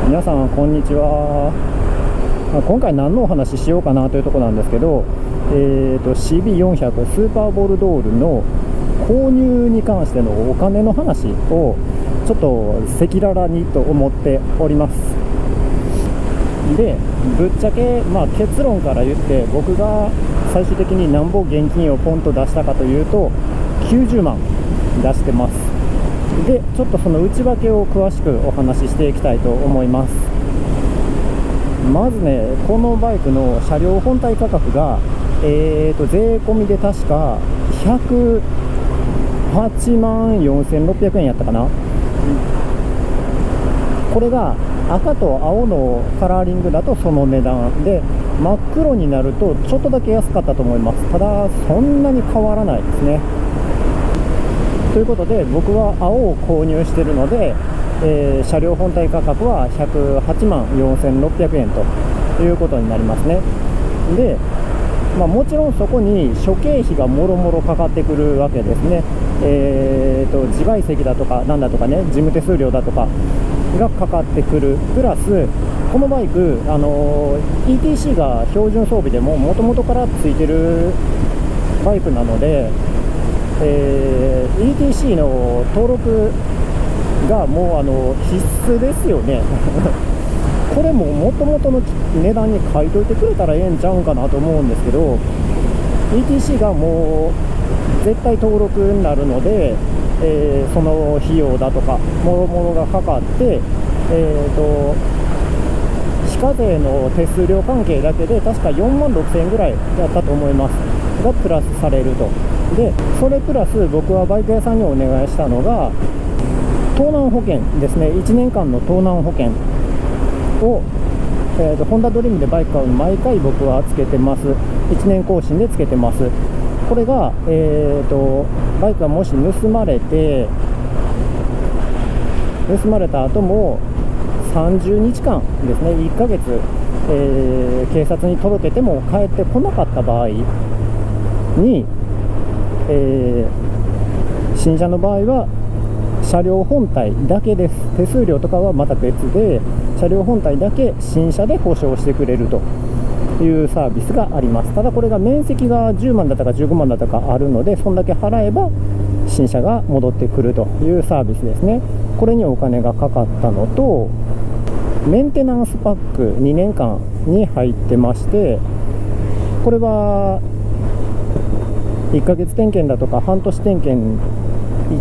皆さんこんにちは。今回何のお話ししようかなというところなんですけど、CB400 スーパーボルドールの購入に関してのお金の話をちょっと赤裸々にと思っております。で、ぶっちゃけ、結論から言って僕が最終的に何ぼ現金をポンと出したかというと90万出してます。で、ちょっとその内訳を詳しくお話ししていきたいと思います。まずね、このバイクの車両本体価格が、税込みで確か108万4600円やったかな。これが赤と青のカラーリングだとその値段で、真っ黒になるとちょっとだけ安かったと思います。ただそんなに変わらないですね。ということで僕は青を購入しているので、車両本体価格は108万4600円ということになりますね。で、もちろんそこに諸経費がもろもろかかってくるわけですね。自賠責だとかなんだとかね、事務手数料だとかがかかってくる。プラスこのバイク、ETC が標準装備でももともとからついてるバイクなので、ETC の登録がもう必須ですよねこれも元々の値段に書いといてくれたらええんちゃうんかなと思うんですけど、 ETC がもう絶対登録になるので、その費用だとかもろもろがかかって、非課税の手数料関係だけで確か4万6000円ぐらいだったと思いますがプラスされると。で、それプラス僕はバイク屋さんにお願いしたのが盗難保険ですね。1年間の盗難保険を、ホンダドリームでバイク買うの毎回僕はつけてます。1年更新でつけてます。これが、バイクがもし盗まれた後も30日間ですね、1ヶ月、警察に届けても帰ってこなかった場合に、新車の場合は車両本体だけです。手数料とかはまた別で、車両本体だけ新車で保証してくれるというサービスがあります。ただこれが面積が10万だったか15万だったかあるので、そんだけ払えば新車が戻ってくるというサービスですね。これにお金がかかったのと、メンテナンスパック2年間に入ってまして、これは1ヶ月点検だとか半年点検、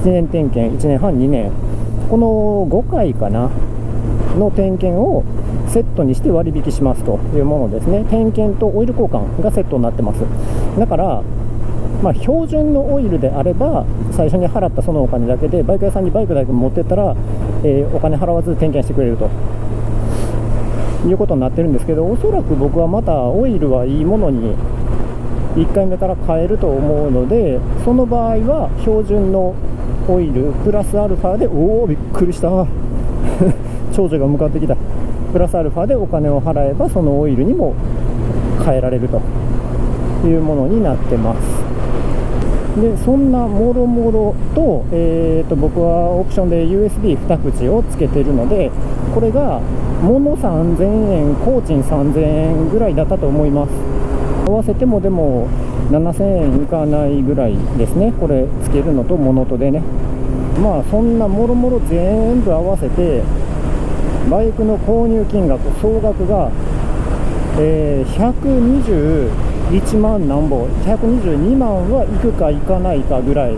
1年点検、1年半、2年、この5回かなの点検をセットにして割引しますというものですね。点検とオイル交換がセットになってます。だから、標準のオイルであれば最初に払ったそのお金だけでバイク屋さんにバイクだけ持ってったら、お金払わず点検してくれるということになってるんですけど、おそらく僕はまたオイルはいいものに1回目から変えると思うので、その場合は標準のオイルプラスアルファで、びっくりした長女が向かってきた。プラスアルファでお金を払えばそのオイルにも変えられるというものになってます。で、そんなもろもろと、僕はオプションで USB2 口をつけてるので、これが物3000円、工賃3000円ぐらいだったと思います。合わせてもでも7000円いかないぐらいですね。これつけるのと物とでね。そんなもろもろ全部合わせてバイクの購入金額総額が、121万なんぼ、122万はいくかいかないかぐらい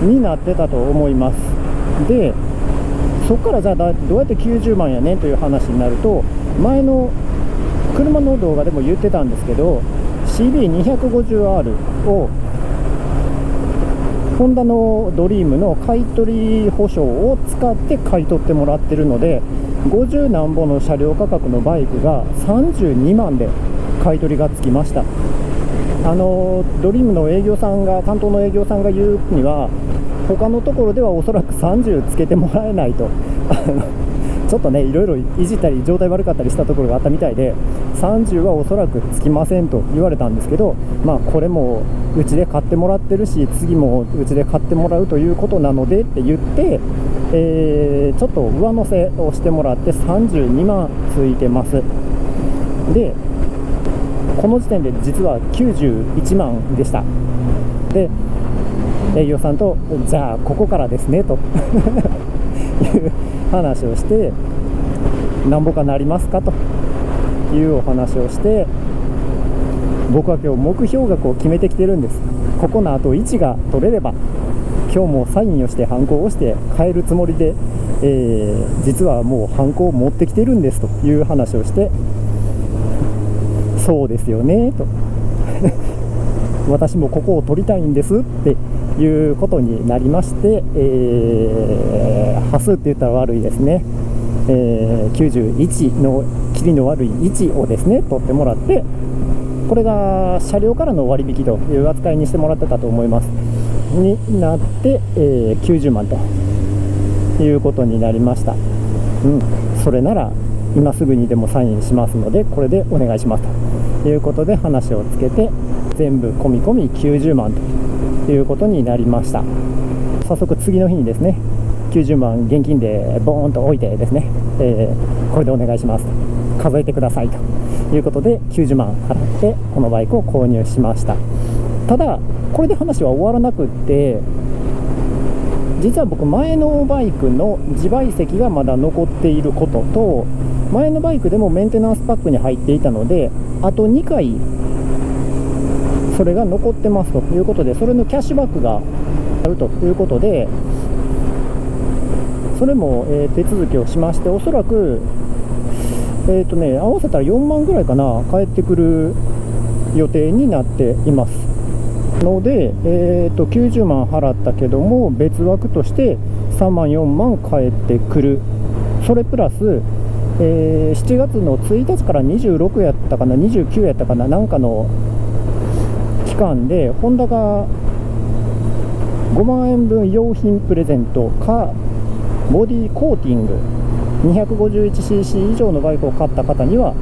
になってたと思います。で、そこからじゃあどうやって90万やねんという話になると、前の車の動画でも言ってたんですけど、 CB250R をホンダのドリームの買取保証を使って買い取ってもらってるので、50何本の車両価格のバイクが32万で買い取りがつきました。ドリームの営業さんが、担当の営業さんが言うには、他のところではおそらく30つけてもらえないとちょっとね、いろいろいじったり状態悪かったりしたところがあったみたいで、30はおそらくつきませんと言われたんですけど、これもうちで買ってもらってるし、次もうちで買ってもらうということなのでって言って、ちょっと上乗せをしてもらって32万ついてます。でこの時点で実は91万でした。で営業さんとじゃあここからですねという話をして、なんぼかなりますかというお話をして、僕は今日目標額を決めてきてるんです。ここのあと1が取れれば今日もサインをしてハンコを押して帰るつもりで、実はもうハンコを持ってきてるんですという話をして、そうですよねと私もここを取りたいんですっていうことになりまして、端数って言ったら悪いですね、91の切りの悪い1をですね取ってもらって、これが車両からの割引という扱いにしてもらってたと思いますになって、90万ということになりました。それなら今すぐにでもサインしますのでこれでお願いしますということで話をつけて、全部込み込み90万ということになりました。早速次の日にですね90万現金でボーンと置いてですね、これでお願いしますと、数えてくださいということで90万払ってこのバイクを購入しました。ただこれで話は終わらなくって、実は僕前のバイクの自賠責がまだ残っていることと、前のバイクでもメンテナンスパックに入っていたのであと2回それが残ってますということで、それのキャッシュバックがあるということで、それも、手続きをしまして、おそらく合わせたら4万ぐらいかな返ってくる予定になっていますので、90万払ったけども別枠として3万4万返ってくる。それプラス、7月の1日から26やったかな29やったかな、なんかの期間でホンダが5万円分用品プレゼントかボディコーティング 251cc 以上のバイクを買った方には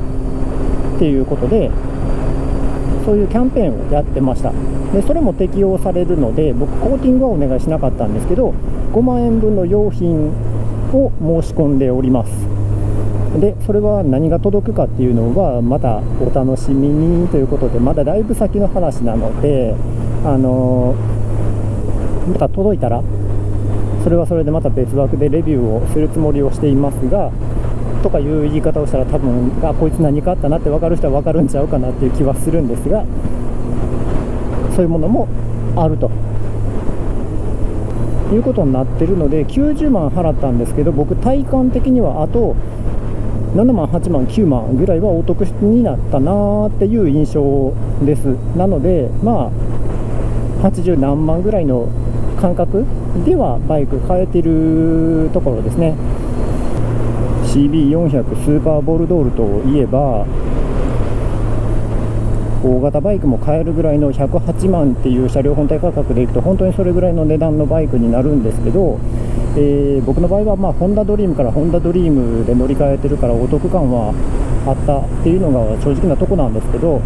っていうことで、そういうキャンペーンをやってました。でそれも適用されるので、僕コーティングはお願いしなかったんですけど5万円分の用品を申し込んでおります。でそれは何が届くかっていうのはまたお楽しみにということで、まだだいぶ先の話なので、また届いたらそれはそれでまた別枠でレビューをするつもりをしていますが、とかいう言い方をしたら多分こいつ何かあったなって分かる人は分かるんちゃうかなっていう気はするんですが、そういうものもあるということになってるので、90万払ったんですけど、僕体感的にはあと7万8万9万ぐらいはお得になったなーっていう印象です。なので80何万ぐらいの感覚ではバイク変えてるところですね。 CB400 スーパーボルドールといえば大型バイクも買えるぐらいの108万っていう車両本体価格でいくと本当にそれぐらいの値段のバイクになるんですけど、僕の場合はホンダドリームからホンダドリームで乗り換えてるからお得感はあったっていうのが正直なとこなんですけど、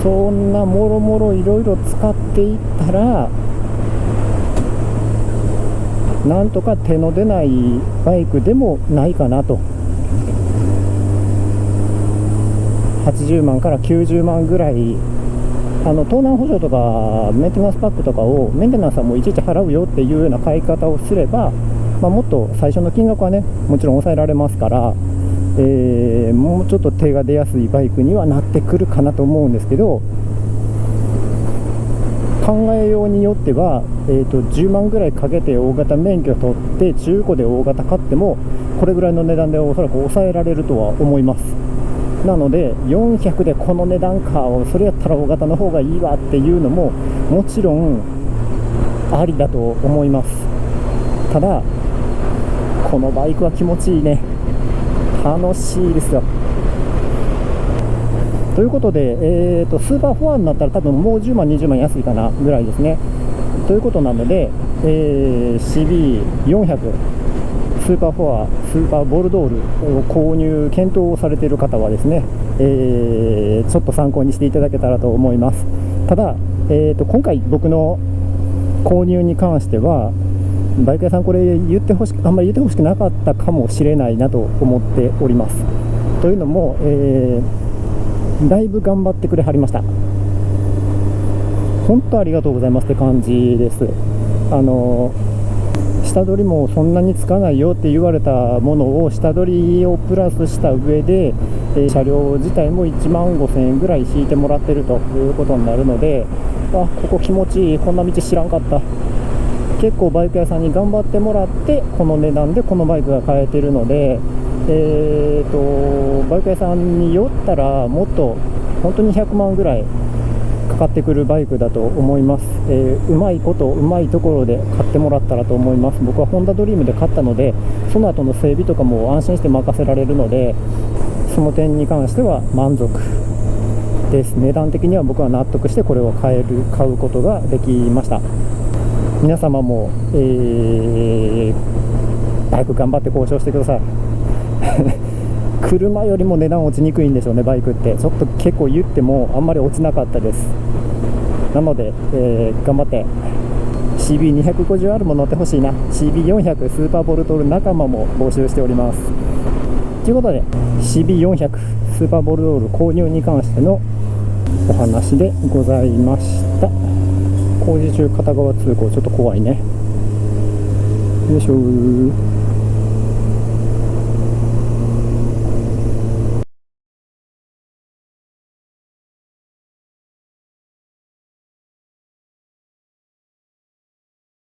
そんなもろもろいろいろ使っていったらなんとか手の出ないバイクでもないかなと。80万から90万ぐらい盗難補助とかメンテナンスパックとかをメンテナンスはもういちいち払うよっていうような買い方をすれば、もっと最初の金額はねもちろん抑えられますから、もうちょっと手が出やすいバイクにはなってくるかなと思うんですけど、考えようによっては、10万ぐらいかけて大型免許取って中古で大型買ってもこれぐらいの値段でおそらく抑えられるとは思います。なので400でこの値段か、それやったら大型の方がいいわっていうのももちろんありだと思います。ただこのバイクは気持ちいいね、楽しいですよ。ということで、スーパーフォアになったら多分もう10万20万安いかなぐらいですね。ということなので、CB400 スーパーフォアスーパーボルドールを購入検討されている方はですね、ちょっと参考にしていただけたらと思います。ただ、今回僕の購入に関してはバイク屋さんこれあんまり言ってほしくなかったかもしれないなと思っております。というのも、だいぶ頑張ってくれはりました。本当ありがとうございますって感じです。下取りもそんなにつかないよって言われたものを下取りをプラスした上で、車両自体も1万5000円ぐらい引いてもらってるということになるので、ここ気持ちいい、こんな道知らんかった。結構バイク屋さんに頑張ってもらってこの値段でこのバイクが買えてるので、バイク屋さんに寄ったらもっと本当に100万ぐらいかかってくるバイクだと思います。うまいところで買ってもらったらと思います。僕はホンダドリームで買ったので、その後の整備とかも安心して任せられるので、その点に関しては満足です。値段的には僕は納得してこれを買うことができました。皆様も、バイク頑張って交渉してください車よりも値段落ちにくいんでしょうね、バイクって。ちょっと結構言ってもあんまり落ちなかったです。なので、頑張って CB250R も乗ってほしいな。 CB400 スーパーボルトール仲間も募集しております。ということで CB400 スーパーボルトール購入に関してのお話でございました。工事中片側通行ちょっと怖いね。よいしょー。